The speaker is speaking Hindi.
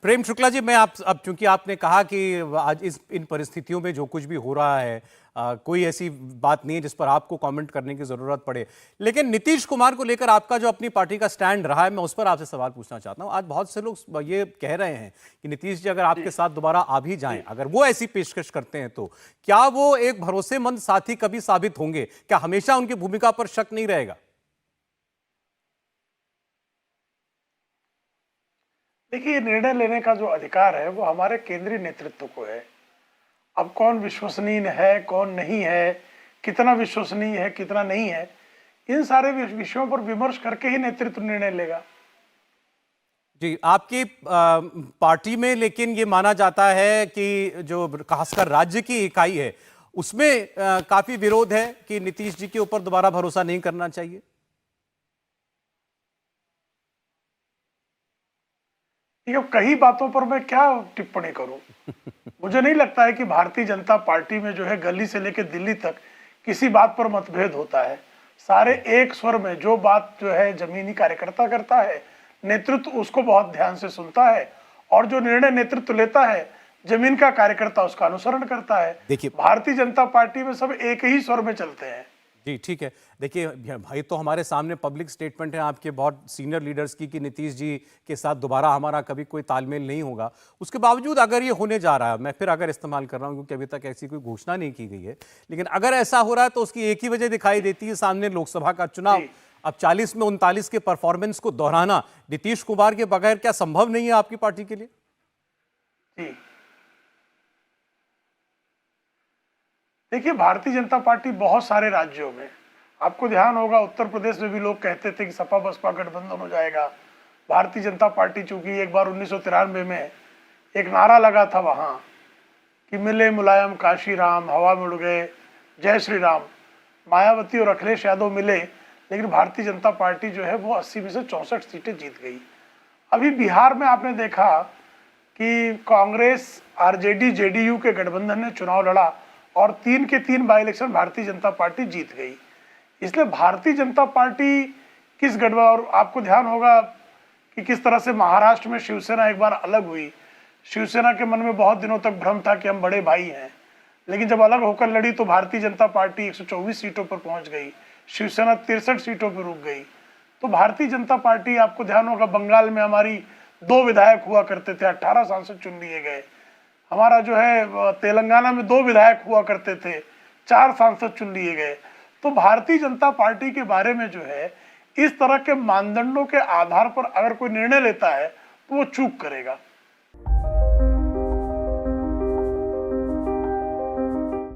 प्रेम शुक्ला जी, मैं आप अब चूंकि आपने कहा कि आज इन परिस्थितियों में जो कुछ भी हो रहा है, कोई ऐसी बात नहीं है जिस पर आपको कमेंट करने की जरूरत पड़े, लेकिन नीतीश कुमार को लेकर आपका जो अपनी पार्टी का स्टैंड रहा है, मैं उस पर आपसे सवाल पूछना चाहता हूं। आज बहुत से लोग ये कह रहे हैं कि नीतीश जी अगर आपके साथ दोबारा आ भी जाएं, अगर वो ऐसी पेशकश करते हैं, तो क्या वो एक भरोसेमंद साथी कभी साबित होंगे? क्या हमेशा उनकी भूमिका पर शक नहीं रहेगा? देखिए, निर्णय लेने का जो अधिकार है वो हमारे केंद्रीय नेतृत्व को है। अब कौन विश्वसनीय है, कौन नहीं है, कितना विश्वसनीय है, कितना नहीं है, इन सारे विषयों पर विमर्श करके ही नेतृत्व निर्णय लेगा। जी, आपकी पार्टी में लेकिन ये माना जाता है कि जो खासकर राज्य की इकाई है, उसमें काफी विरोध है कि नीतीश जी के ऊपर दोबारा भरोसा नहीं करना चाहिए। ठीक है, कई बातों पर मैं क्या टिप्पणी करूं। मुझे नहीं लगता है कि भारतीय जनता पार्टी में जो है गली से लेकर दिल्ली तक किसी बात पर मतभेद होता है। सारे एक स्वर में जो बात जो है जमीनी कार्यकर्ता करता है, नेतृत्व उसको बहुत ध्यान से सुनता है, और जो निर्णय नेतृत्व लेता है, जमीन का कार्यकर्ता उसका अनुसरण करता है। देखिए, भारतीय जनता पार्टी में सब एक ही स्वर में चलते हैं। जी ठीक है। देखिए भाई, तो हमारे सामने पब्लिक स्टेटमेंट है आपके बहुत सीनियर लीडर्स की कि नीतीश जी के साथ दोबारा हमारा कभी कोई तालमेल नहीं होगा। उसके बावजूद अगर ये होने जा रहा है, मैं फिर अगर इस्तेमाल कर रहा हूँ क्योंकि अभी तक ऐसी कोई घोषणा नहीं की गई है, लेकिन अगर ऐसा हो रहा है तो उसकी एक ही वजह दिखाई देती है, सामने लोकसभा का चुनाव। अब 40 में 39 के परफॉर्मेंस को दोहराना नीतीश कुमार के बगैर क्या संभव नहीं है आपकी पार्टी के लिए? जी, देखिए, भारतीय जनता पार्टी बहुत सारे राज्यों में, आपको ध्यान होगा उत्तर प्रदेश में भी लोग कहते थे कि सपा बसपा गठबंधन हो जाएगा। भारतीय जनता पार्टी, चूंकि एक बार 1993 में एक नारा लगा था वहां कि मिले मुलायम काशी राम, हवा में उड़ गए जय श्री राम, मायावती और अखिलेश यादव मिले, लेकिन भारतीय जनता पार्टी जो है वो 80 में से 64 सीटें जीत गई। अभी बिहार में आपने देखा कि कांग्रेस, आरजेडी, जेडीयू के गठबंधन ने चुनाव लड़ा और 3 के 3 by election Bharatiya Janata party जीत गई। इसलिए भारतीय जनता पार्टी किस गठबंधन, और आपको ध्यान होगा कि किस तरह से महाराष्ट्र में शिवसेना एक बार अलग हुई। शिवसेना के मन में बहुत दिनों तक भ्रम था कि हम बड़े भाई हैं, लेकिन जब अलग होकर लड़ी तो भारतीय जनता पार्टी 124 सीटों पर पहुंच गई, शिवसेना 63 सीटों पर रुक गई। तो भारतीय जनता पार्टी, आपको ध्यान होगा बंगाल में हमारी 2 विधायक हुआ करते थे, 18 सांसद चुन लिए गए। हमारा जो है तेलंगाना में 2 विधायक हुआ करते थे, 4 सांसद चुन लिए गए। तो भारतीय जनता पार्टी के बारे में जो है इस तरह के मानदंडों के आधार पर अगर कोई निर्णय लेता है तो वो चूक करेगा।